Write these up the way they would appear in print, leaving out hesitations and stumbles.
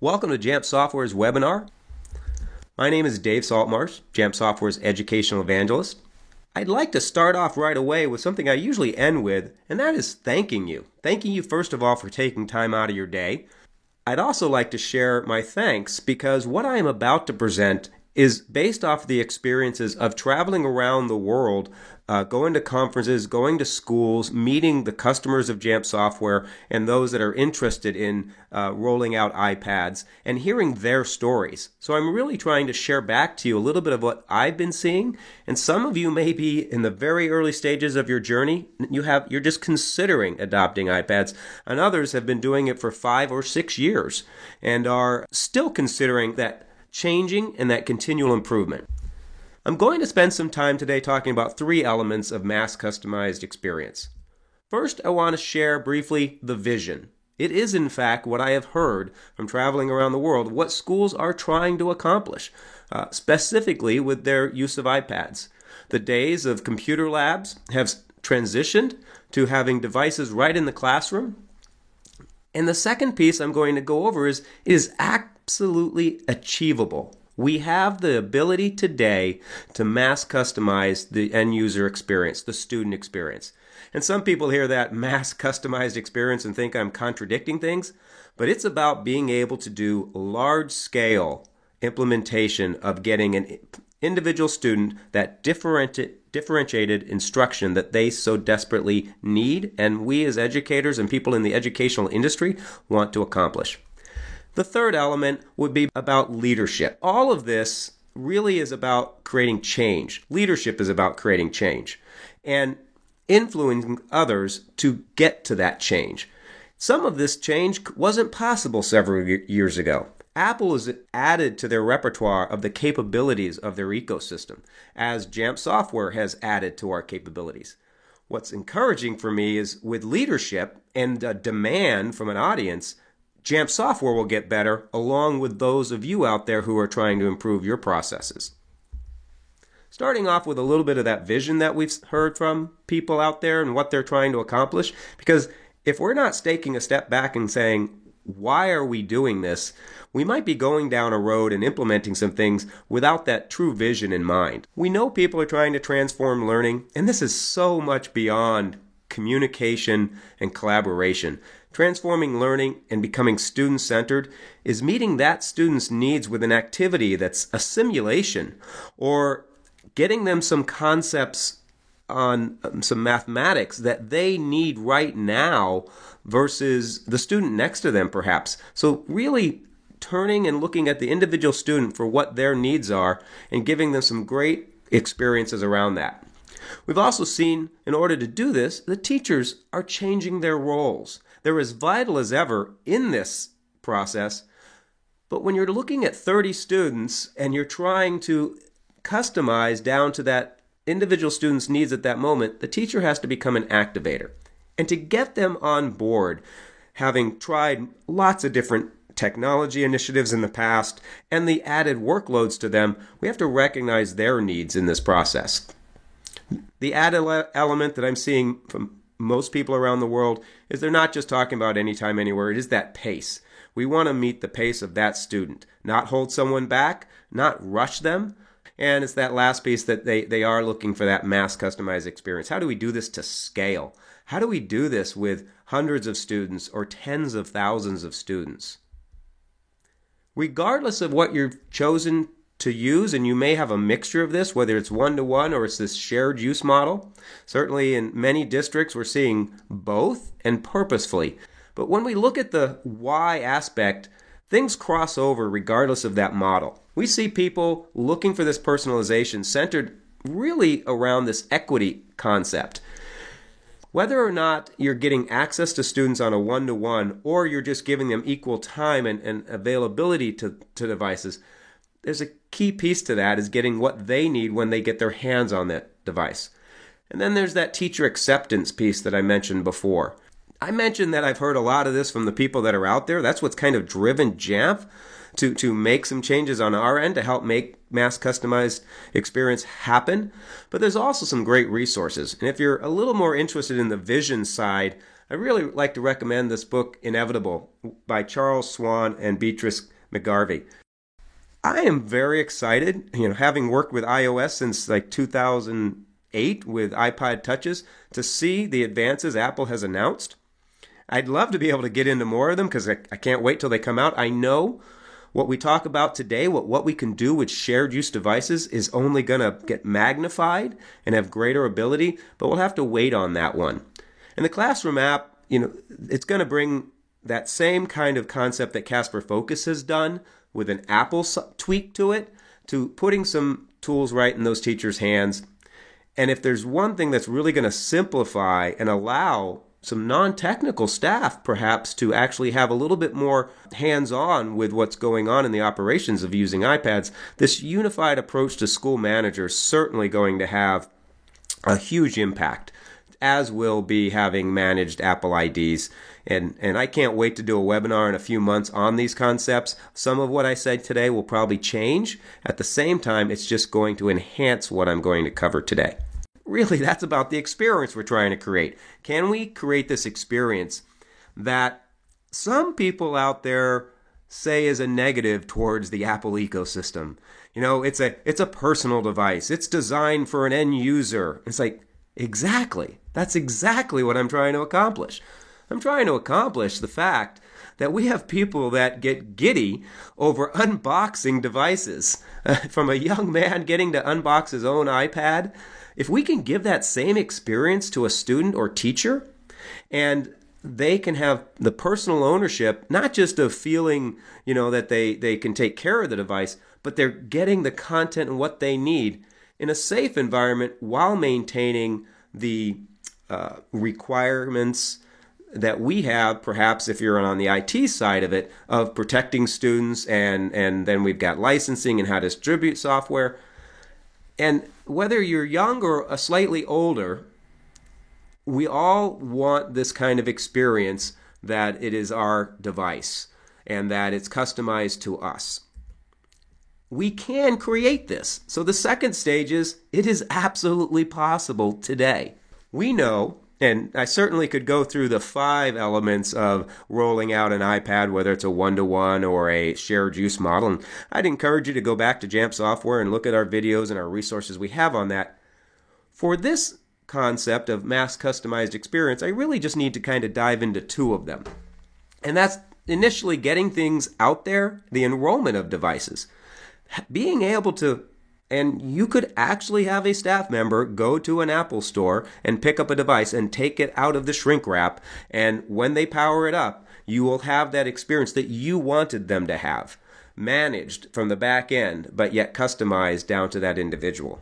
Welcome to Jamf Software's webinar. My name is Dave Saltmarsh, Jamf Software's educational evangelist. I'd like to start off right away with something I usually end with, and that is thanking you. Thanking you first of all for taking time out of your day. I'd also like to share my thanks because what I am about to present is based off the experiences of traveling around the world, going to conferences, going to schools, meeting the customers of Jamf Software and those that are interested in rolling out iPads and hearing their stories. So I'm really trying to share back to you a little bit of what I've been seeing. And some of you may be in the very early stages of your journey. You're just considering adopting iPads, and others have been doing it for 5 or 6 years and are still considering that changing and that continual improvement. I'm going to spend some time today talking about 3 elements of mass customized experience. First, I want to share briefly the vision. It is, in fact, what I have heard from traveling around the world, what schools are trying to accomplish, specifically with their use of iPads. The days of computer labs have transitioned to having devices right in the classroom. And the second piece I'm going to go over is absolutely achievable. We have the ability today to mass customize the end user experience, the student experience. And some people hear that mass customized experience and think I'm contradicting things, but it's about being able to do large scale implementation of getting an individual student that differentiated instruction that they so desperately need, and we as educators and people in the educational industry want to accomplish. The third element would be about leadership. All of this really is about creating change. Leadership is about creating change and influencing others to get to that change. Some of this change wasn't possible several years ago. Apple has added to their repertoire of the capabilities of their ecosystem, as Jamf Software has added to our capabilities. What's encouraging for me is with leadership and a demand from an audience, Jamf Software will get better along with those of you out there who are trying to improve your processes. Starting off with a little bit of that vision that we've heard from people out there and what they're trying to accomplish, because if we're not taking a step back and saying, why are we doing this? We might be going down a road and implementing some things without that true vision in mind. We know people are trying to transform learning, and this is so much beyond communication and collaboration. Transforming learning and becoming student-centered is meeting that student's needs with an activity that's a simulation, or getting them some concepts on some mathematics that they need right now versus the student next to them perhaps. So really turning and looking at the individual student for what their needs are and giving them some great experiences around that. We've also seen, in order to do this, the teachers are changing their roles. They're as vital as ever in this process, but when you're looking at 30 students and you're trying to customize down to that individual student's needs at that moment, the teacher has to become an activator. And to get them on board, having tried lots of different technology initiatives in the past and the added workloads to them, we have to recognize their needs in this process. The added element that I'm seeing from most people around the world is they're not just talking about anytime, anywhere. It is that pace. We want to meet the pace of that student, not hold someone back, not rush them. And it's that last piece that they are looking for that mass customized experience. How do we do this to scale? How do we do this with hundreds of students or tens of thousands of students? Regardless of what you've chosen to use, and you may have a mixture of this, whether it's one-to-one or it's this shared use model. Certainly in many districts we're seeing both and purposefully. But when we look at the why aspect, things cross over regardless of that model. We see people looking for this personalization centered really around this equity concept. Whether or not you're getting access to students on a one-to-one or you're just giving them equal time and availability to devices, there's a key piece to that is getting what they need when they get their hands on that device. And then there's that teacher acceptance piece that I mentioned before. I mentioned that I've heard a lot of this from the people that are out there. That's what's kind of driven Jamf to make some changes on our end to help make mass customized experience happen. But there's also some great resources. And if you're a little more interested in the vision side, I really like to recommend this book, Inevitable, by Charles Swan and Beatrice McGarvey. I am very excited, having worked with iOS since like 2008 with iPod Touches, to see the advances Apple has announced. I'd love to be able to get into more of them because I can't wait till they come out. I know what we talk about today, what we can do with shared use devices is only going to get magnified and have greater ability, but we'll have to wait on that one. And the Classroom app, it's going to bring that same kind of concept that Casper Focus has done with an Apple tweak to it, to putting some tools right in those teachers' hands. And if there's one thing that's really going to simplify and allow some non-technical staff perhaps to actually have a little bit more hands-on with what's going on in the operations of using iPads, this unified approach to school managers is certainly going to have a huge impact, as will be having managed Apple IDs. And I can't wait to do a webinar in a few months on these concepts. Some of what I said today will probably change. At the same time, it's just going to enhance what I'm going to cover today. Really, that's about the experience we're trying to create. Can we create this experience that some people out there say is a negative towards the Apple ecosystem? It's a personal device. It's designed for an end user. It's like, exactly. That's exactly what I'm trying to accomplish. I'm trying to accomplish the fact that we have people that get giddy over unboxing devices. From a young man getting to unbox his own iPad, if we can give that same experience to a student or teacher, and they can have the personal ownership, not just of feeling, that they can take care of the device, but they're getting the content and what they need in a safe environment while maintaining the requirements that we have, perhaps if you're on the IT side of it, of protecting students, and then we've got licensing and how to distribute software. And whether you're young or a slightly older, we all want this kind of experience that it is our device and that it's customized to us. We can create this. So the second stage is, it is absolutely possible today. We know, and I certainly could go through the 5 elements of rolling out an iPad, whether it's a one-to-one or a shared use model. And I'd encourage you to go back to Jamf Software and look at our videos and our resources we have on that. For this concept of mass customized experience, I really just need to kind of dive into 2 of them. And that's initially getting things out there, the enrollment of devices. Being able to, and you could actually have a staff member go to an Apple store and pick up a device and take it out of the shrink wrap, and when they power it up, you will have that experience that you wanted them to have, managed from the back end, but yet customized down to that individual.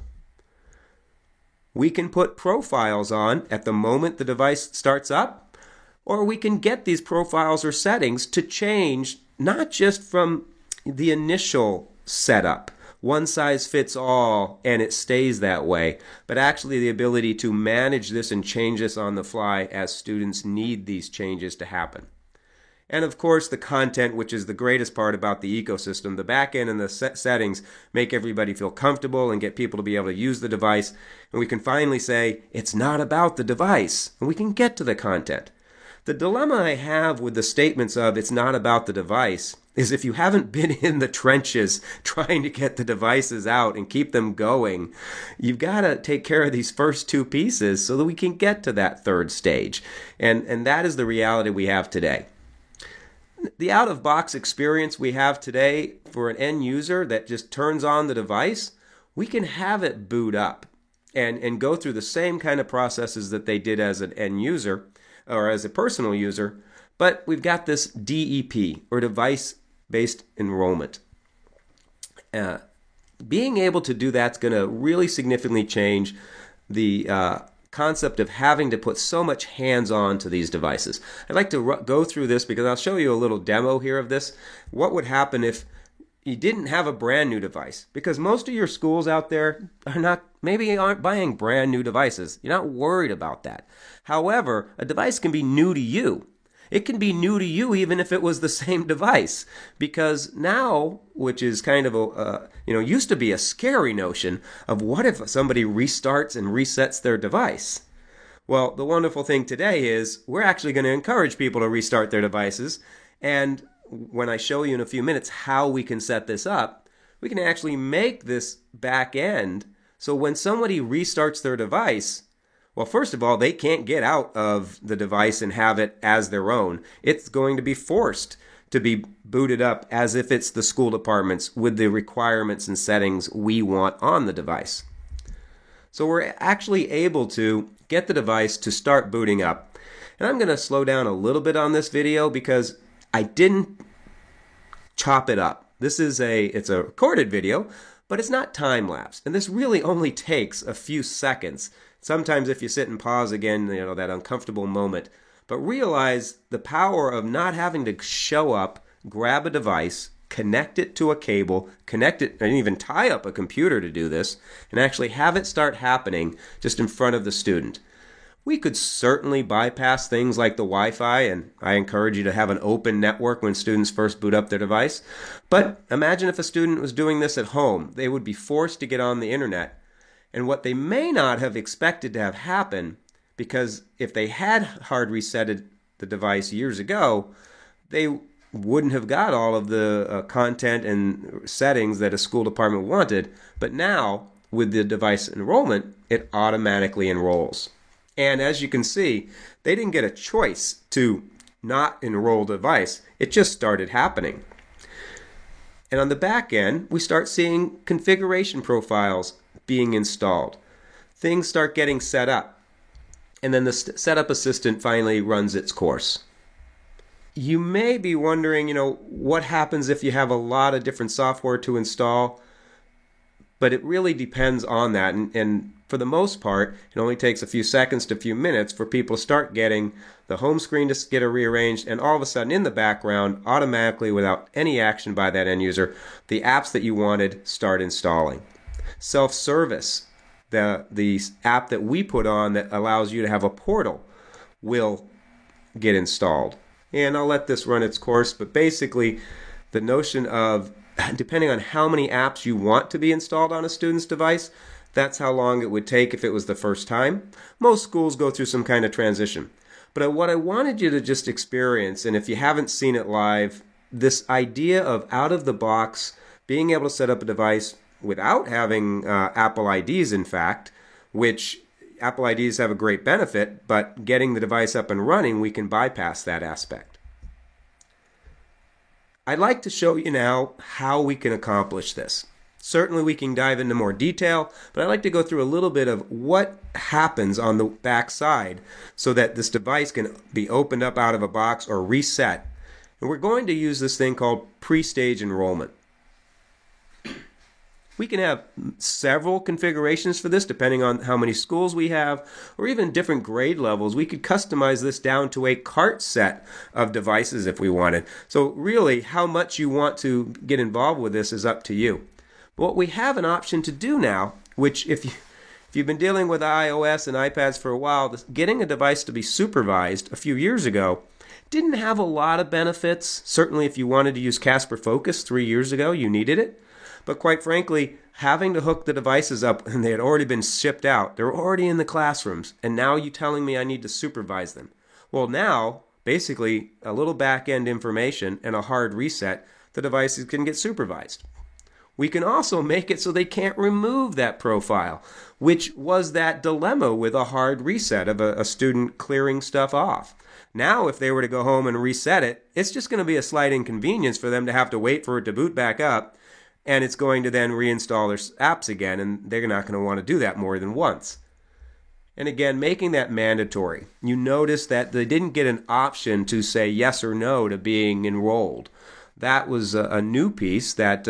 We can put profiles on at the moment the device starts up, or we can get these profiles or settings to change not just from the initial setup, one size fits all, and it stays that way, but actually the ability to manage this and change this on the fly as students need these changes to happen. And of course, the content, which is the greatest part about the ecosystem. The back end and the settings make everybody feel comfortable and get people to be able to use the device. And we can finally say, it's not about the device, and we can get to the content. The dilemma I have with the statements of it's not about the device is, if you haven't been in the trenches trying to get the devices out and keep them going, you've got to take care of these first 2 pieces so that we can get to that 3rd stage. And that is the reality we have today. The out-of-box experience we have today for an end user that just turns on the device, we can have it boot up and go through the same kind of processes that they did as an end user or as a personal user, but we've got this DEP, or device-based enrollment. Being able to do that's going to really significantly change the concept of having to put so much hands-on to these devices. I'd like to go through this because I'll show you a little demo here of this. What would happen if you didn't have a brand new device? Because most of your schools out there aren't buying brand new devices. You're not worried about that. However, a device can be new to you. It can be new to you even if it was the same device, because now, which is kind of used to be a scary notion of what if somebody restarts and resets their device. Well, the wonderful thing today is we're actually going to encourage people to restart their devices. And when I show you in a few minutes how we can set this up, we can actually make this back end so when somebody restarts their device, well, first of all, they can't get out of the device and have it as their own. It's going to be forced to be booted up as if it's the school department's with the requirements and settings we want on the device. So we're actually able to get the device to start booting up. And I'm going to slow down a little bit on this video because I didn't chop it up. It's a recorded video, but it's not time-lapsed. And this really only takes a few seconds. Sometimes if you sit and pause again, that uncomfortable moment. But realize the power of not having to show up, grab a device, connect it to a cable, connect it, and even tie up a computer to do this, and actually have it start happening just in front of the student. We could certainly bypass things like the Wi-Fi, and I encourage you to have an open network when students first boot up their device. But imagine if a student was doing this at home. They would be forced to get on the internet. And what they may not have expected to have happen, because if they had hard resetted the device years ago, they wouldn't have got all of the content and settings that a school department wanted. But now, with the device enrollment, it automatically enrolls. And as you can see, they didn't get a choice to not enroll the device. It just started happening. And on the back end, we start seeing configuration profiles being installed. Things start getting set up. And then the setup assistant finally runs its course. You may be wondering, what happens if you have a lot of different software to install? But it really depends on that. And for the most part, it only takes a few seconds to a few minutes for people to start getting the home screen to get rearranged, and all of a sudden in the background, automatically without any action by that end user, the apps that you wanted start installing. Self-service, the app that we put on that allows you to have a portal, will get installed. And I'll let this run its course, but basically the notion of, depending on how many apps you want to be installed on a student's device, that's how long it would take if it was the first time. Most schools go through some kind of transition. But what I wanted you to just experience, and if you haven't seen it live, this idea of out of the box, being able to set up a device without having Apple IDs, in fact, which Apple IDs have a great benefit, but getting the device up and running, we can bypass that aspect. I'd like to show you now how we can accomplish this. Certainly we can dive into more detail, but I'd like to go through a little bit of what happens on the back side so that this device can be opened up out of a box or reset. And we're going to use this thing called pre-stage enrollment. We can have several configurations for this depending on how many schools we have, or even different grade levels. We could customize this down to a cart set of devices if we wanted. So really, how much you want to get involved with this is up to you. But what we have an option to do now, which if you've been dealing with iOS and iPads for a while, getting a device to be supervised a few years ago didn't have a lot of benefits. Certainly if you wanted to use Casper Focus 3 years ago, you needed it. But quite frankly, having to hook the devices up, and they had already been shipped out, they're already in the classrooms, and now you telling me I need to supervise them. Well, now, basically, a little back-end information and a hard reset, the devices can get supervised. We can also make it so they can't remove that profile, which was that dilemma with a hard reset of a student clearing stuff off. Now, if they were to go home and reset it, it's just going to be a slight inconvenience for them to have to wait for it to boot back up, and it's going to then reinstall their apps again, and they're not going to want to do that more than once. And again, making that mandatory. You notice that they didn't get an option to say yes or no to being enrolled. That was a new piece that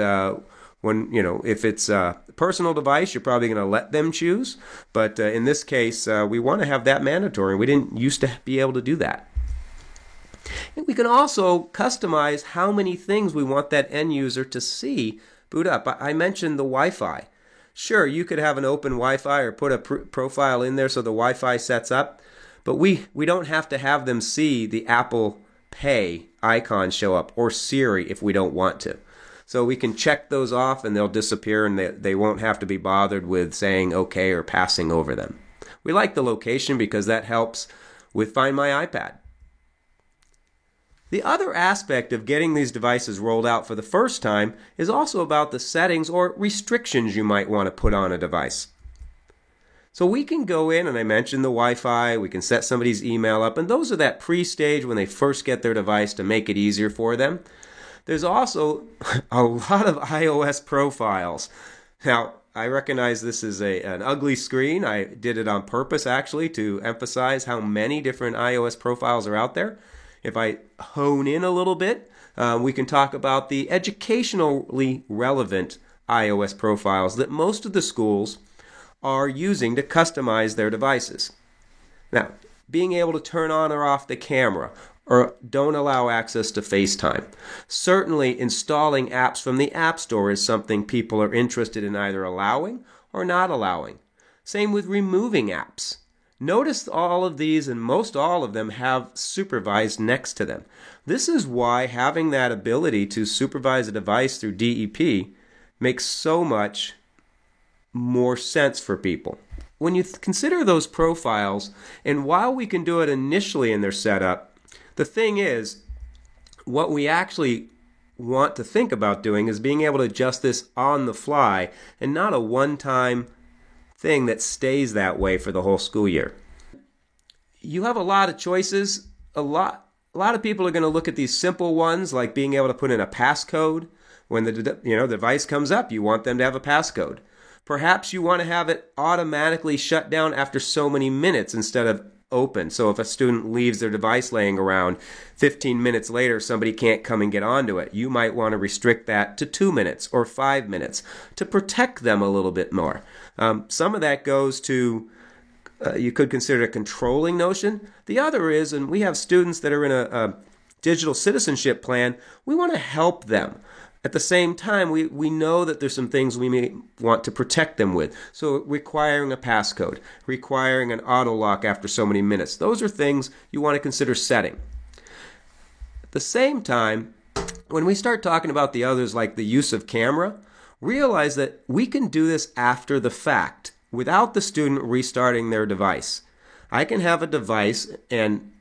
if it's a personal device, you're probably going to let them choose. But in this case, we want to have that mandatory. We didn't used to be able to do that. And we can also customize how many things we want that end user to see boot up. I mentioned the Wi-Fi. Sure, you could have an open Wi-Fi or put a profile in there so the Wi-Fi sets up, but we don't have to have them see the Apple Pay icon show up, or Siri if we don't want to. So we can check those off and they'll disappear, and they won't have to be bothered with saying okay or passing over them. We like the location because that helps with Find My iPad. The other aspect of getting these devices rolled out for the first time is also about the settings or restrictions you might want to put on a device. So we can go in, and I mentioned the Wi-Fi, we can set somebody's email up, and those are that pre-stage when they first get their device to make it easier for them. There's also a lot of iOS profiles. Now, I recognize this is an ugly screen. I did it on purpose, actually, to emphasize how many different iOS profiles are out there. If I hone in a little bit, we can talk about the educationally relevant iOS profiles that most of the schools are using to customize their devices. Now, being able to turn on or off the camera, or don't allow access to FaceTime. Certainly, installing apps from the App Store is something people are interested in either allowing or not allowing. Same with removing apps. Notice all of these, and most all of them, have supervised next to them. This is why having that ability to supervise a device through DEP makes so much more sense for people. When you consider those profiles, and while we can do it initially in their setup, the thing is, what we actually want to think about doing is being able to adjust this on the fly and not a one-time thing that stays that way for the whole school year. You have a lot of choices. A lot of people are going to look at these simple ones, like being able to put in a passcode. When the device comes up, you want them to have a passcode. Perhaps you want to have it automatically shut down after so many minutes instead of open. So if a student leaves their device laying around, 15 minutes later somebody can't come and get onto it. You might want to restrict that to 2 minutes or 5 minutes to protect them a little bit more. Some of that goes to, you could consider a controlling notion. The other is, and we have students that are in a digital citizenship plan, we want to help them. At the same time, we know that there's some things we may want to protect them with. So requiring a passcode, requiring an auto lock after so many minutes. Those are things you want to consider setting. At the same time, when we start talking about the others like the use of camera, realize that we can do this after the fact without the student restarting their device. I can have a device and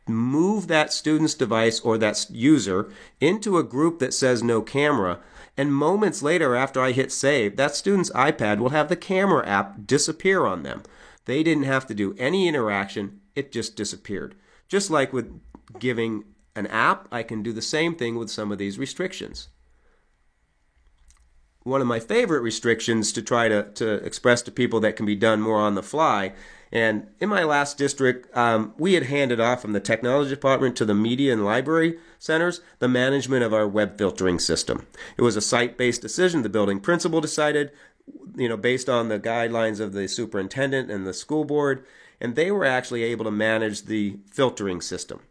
move that student's device or that user into a group that says no camera, and moments later after I hit save, that student's iPad will have the camera app disappear on them. They didn't have to do any interaction, it just disappeared. Just like with giving an app, I can do the same thing with some of these restrictions. One of my favorite restrictions to try to express to people that can be done more on the fly, and in my last district, we had handed off from the technology department to the media and library centers the management of our web filtering system. It was a site-based decision. The building principal decided, based on the guidelines of the superintendent and the school board, and they were actually able to manage the filtering system.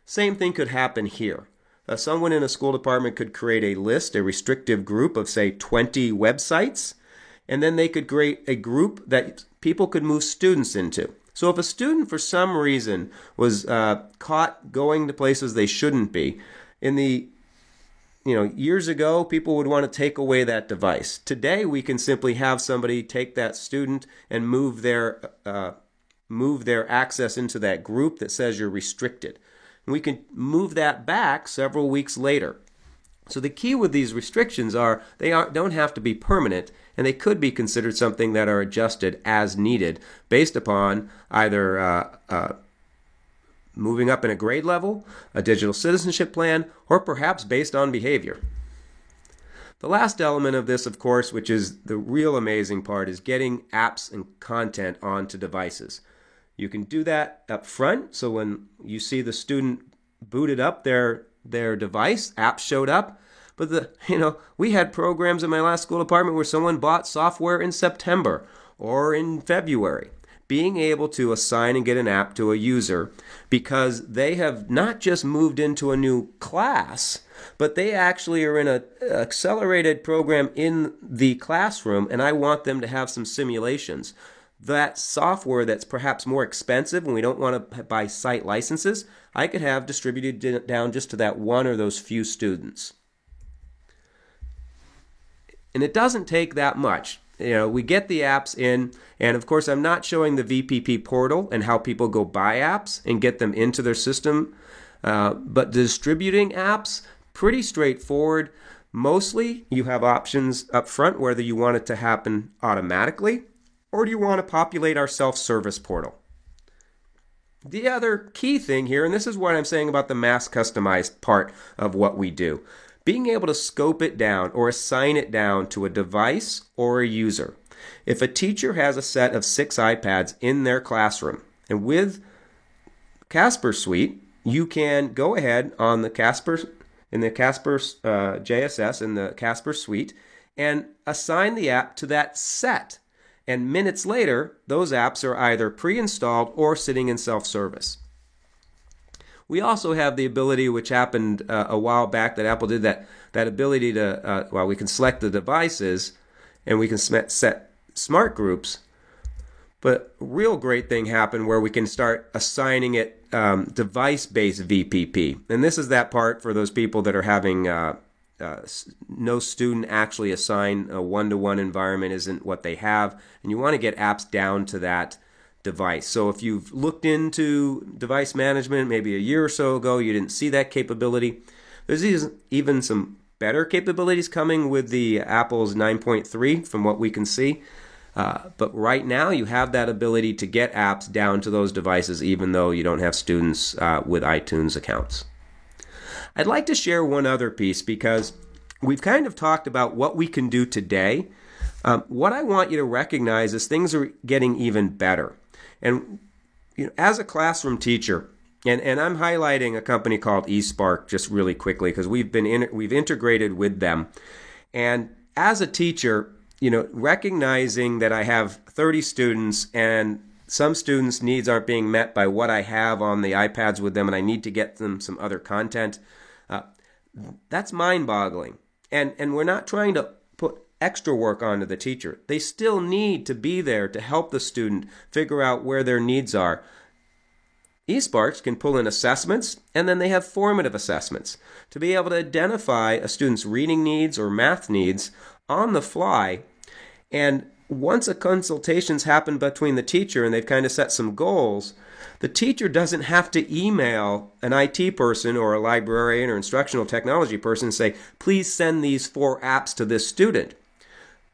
Same thing could happen here. Someone in a school department could create a list, a restrictive group of, say, 20 websites, and then they could create a group that people could move students into. So if a student for some reason was caught going to places they shouldn't be, in the years ago, people would want to take away that device. Today, we can simply have somebody take that student and move their access into that group that says you're restricted. And we can move that back several weeks later. So the key with these restrictions are they don't have to be permanent, and they could be considered something that are adjusted as needed based upon either moving up in a grade level, a digital citizenship plan, or perhaps based on behavior. The last element of this, of course, which is the real amazing part, is getting apps and content onto devices. You can do that up front, so when you see the student booted up their device, apps showed up. But we had programs in my last school department where someone bought software in September or in February. Being able to assign and get an app to a user because they have not just moved into a new class, but they actually are in an accelerated program in the classroom, and I want them to have some simulations. That software that's perhaps more expensive and we don't want to buy site licenses, I could have distributed down just to that one or those few students. And it doesn't take that much. we get the apps in, and of course I'm not showing the VPP portal and how people go buy apps and get them into their system, but distributing apps, pretty straightforward. Mostly you have options up front whether you want it to happen automatically or do you want to populate our self-service portal. The other key thing here, and this is what I'm saying about the mass customized part of what we do, being able to scope it down or assign it down to a device or a user. If a teacher has a set of 6 iPads in their classroom, and with Casper Suite, you can go ahead on the Casper JSS in the Casper Suite and assign the app to that set. And minutes later, those apps are either pre-installed or sitting in self-service. We also have the ability, which happened a while back, that Apple did that ability to, we can select the devices and we can set smart groups. But a real great thing happened where we can start assigning it device-based VPP. And this is that part for those people that are having no student actually assign a one-to-one environment isn't what they have. And you want to get apps down to that device. So if you've looked into device management maybe a year or so ago, you didn't see that capability. There's even some better capabilities coming with the Apple's 9.3 from what we can see. But right now you have that ability to get apps down to those devices even though you don't have students with iTunes accounts. I'd like to share one other piece because we've kind of talked about what we can do today. What I want you to recognize is things are getting even better. And as a classroom teacher, and I'm highlighting a company called eSpark just really quickly because we've integrated with them. And as a teacher, recognizing that I have 30 students and some students' needs aren't being met by what I have on the iPads with them and I need to get them some other content, that's mind-boggling. And we're not trying to put extra work onto the teacher. They still need to be there to help the student figure out where their needs are. eSparks can pull in assessments, and then they have formative assessments to be able to identify a student's reading needs or math needs on the fly. And once a consultation's happened between the teacher and they've kind of set some goals, the teacher doesn't have to email an IT person or a librarian or instructional technology person and say, please send these 4 apps to this student.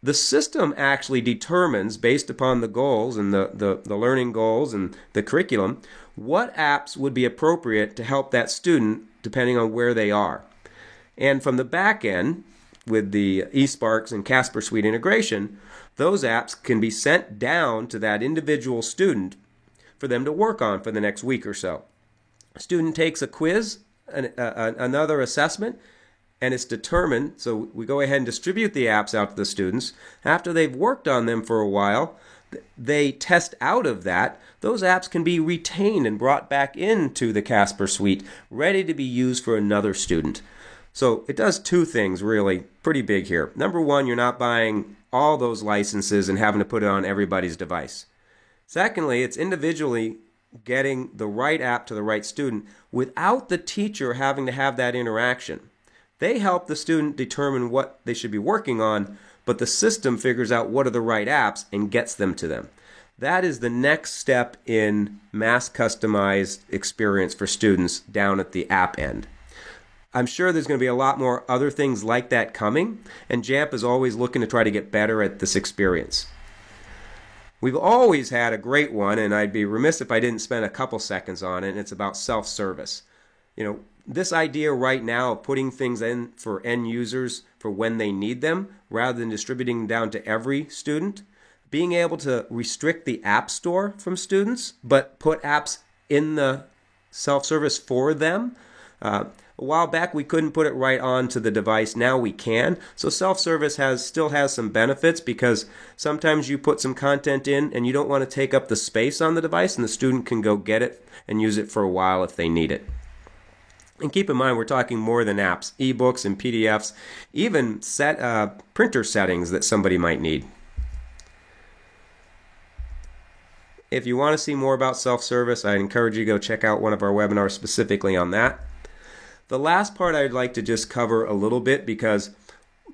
The system actually determines, based upon the goals and the learning goals and the curriculum, what apps would be appropriate to help that student depending on where they are. And from the back end, with the eSparks and Casper Suite integration, those apps can be sent down to that individual student for them to work on for the next week or so. A student takes a quiz, another assessment, and it's determined, so we go ahead and distribute the apps out to the students. After they've worked on them for a while, they test out of that. Those apps can be retained and brought back into the Casper Suite, ready to be used for another student. So it does 2 things really pretty big here. Number 1, you're not buying all those licenses and having to put it on everybody's device. Secondly, it's individually getting the right app to the right student without the teacher having to have that interaction. They help the student determine what they should be working on, but the system figures out what are the right apps and gets them to them. That is the next step in mass customized experience for students down at the app end. I'm sure there's going to be a lot more other things like that coming, and Jamf is always looking to try to get better at this experience. We've always had a great one, and I'd be remiss if I didn't spend a couple seconds on it, and it's about self-service. This idea right now of putting things in for end users for when they need them, rather than distributing them down to every student, being able to restrict the App Store from students, but put apps in the self-service for them. A while back, we couldn't put it right onto the device. Now we can. So self-service still has some benefits because sometimes you put some content in and you don't want to take up the space on the device, and the student can go get it and use it for a while if they need it. And keep in mind, we're talking more than apps, ebooks and PDFs, even printer settings that somebody might need. If you want to see more about self-service, I encourage you to go check out one of our webinars specifically on that. The last part I'd like to just cover a little bit because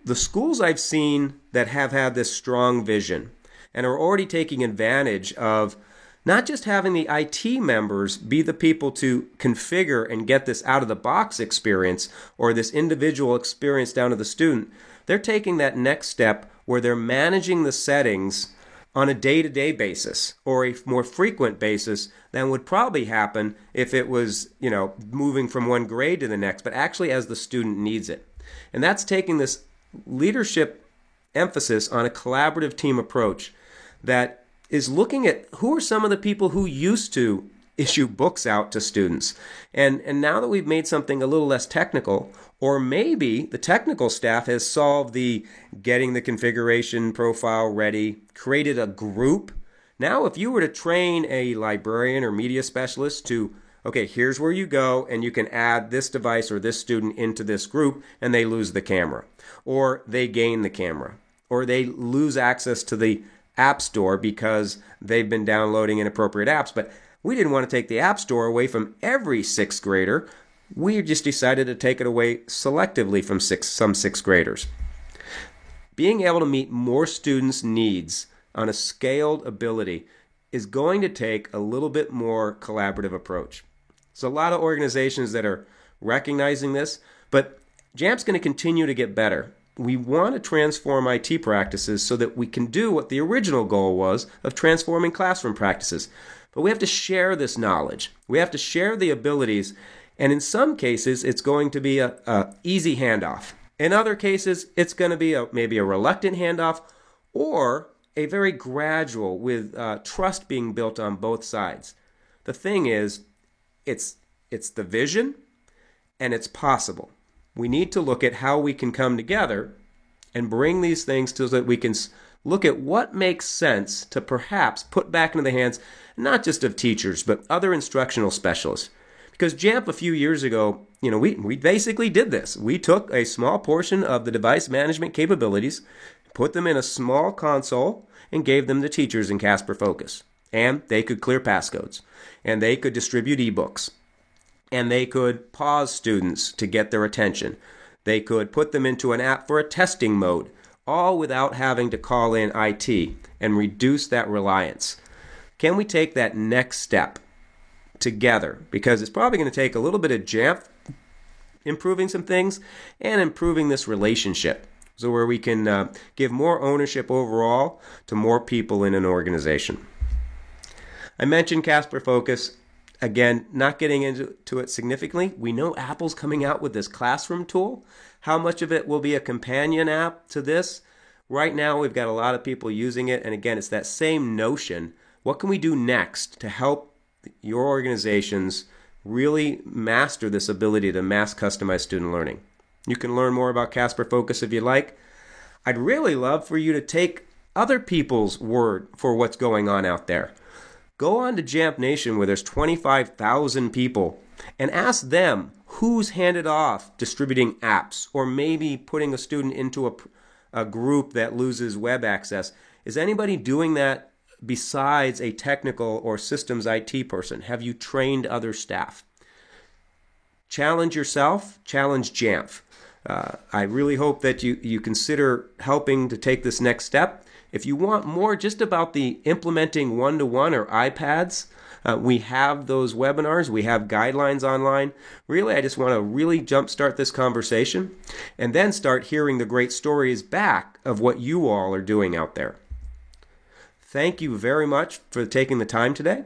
the schools I've seen that have had this strong vision and are already taking advantage of not just having the IT members be the people to configure and get this out-of-the-box experience or this individual experience down to the student. They're taking that next step where they're managing the settings on a day-to-day basis or a more frequent basis than would probably happen if it was, moving from one grade to the next, but actually as the student needs it. And that's taking this leadership emphasis on a collaborative team approach that is looking at who are some of the people who used to issue books out to students. And now that we've made something a little less technical, or maybe the technical staff has solved the getting the configuration profile ready, created a group. Now, if you were to train a librarian or media specialist to, okay, here's where you go and you can add this device or this student into this group, and they lose the camera, or they gain the camera, or they lose access to the App Store because they've been downloading inappropriate apps. But we didn't want to take the App Store away from every sixth grader. We just decided to take it away selectively from some sixth graders. Being able to meet more students' needs on a scaled ability is going to take a little bit more collaborative approach. There's a lot of organizations that are recognizing this, but JAMP's going to continue to get better. We want to transform IT practices so that we can do what the original goal was of transforming classroom practices. But we have to share this knowledge. We have to share the abilities. And in some cases, it's going to be a easy handoff. In other cases, it's going to be maybe a reluctant handoff or a very gradual with trust being built on both sides. The thing is, it's the vision and it's possible. We need to look at how we can come together and bring these things so that we can look at what makes sense to perhaps put back into the hands, not just of teachers, but other instructional specialists. Because JAMP a few years ago, we basically did this. We took a small portion of the device management capabilities, put them in a small console, and gave them to teachers in Casper Focus. And they could clear passcodes, and they could distribute ebooks, and they could pause students to get their attention. They could put them into an app for a testing mode, all without having to call in IT and reduce that reliance. Can we take that next step together? Because it's probably going to take a little bit of JAMP improving some things and improving this relationship. So where we can give more ownership overall to more people in an organization. I mentioned Casper Focus. Again, not getting into it significantly. We know Apple's coming out with this classroom tool. How much of it will be a companion app to this? Right now, we've got a lot of people using it. And again, it's that same notion. What can we do next to help your organizations really master this ability to mass customize student learning? You can learn more about Casper Focus if you like. I'd really love for you to take other people's word for what's going on out there. Go on to JAMP Nation where there's 25,000 people and ask them who's handed off distributing apps or maybe putting a student into a group that loses web access. Is anybody doing that besides a technical or systems IT person? Have you trained other staff? Challenge yourself, challenge JAMP. I really hope that you consider helping to take this next step. If you want more just about the implementing one-to-one or iPads, we have those webinars. We have guidelines online. Really, I just want to really jumpstart this conversation and then start hearing the great stories back of what you all are doing out there. Thank you very much for taking the time today.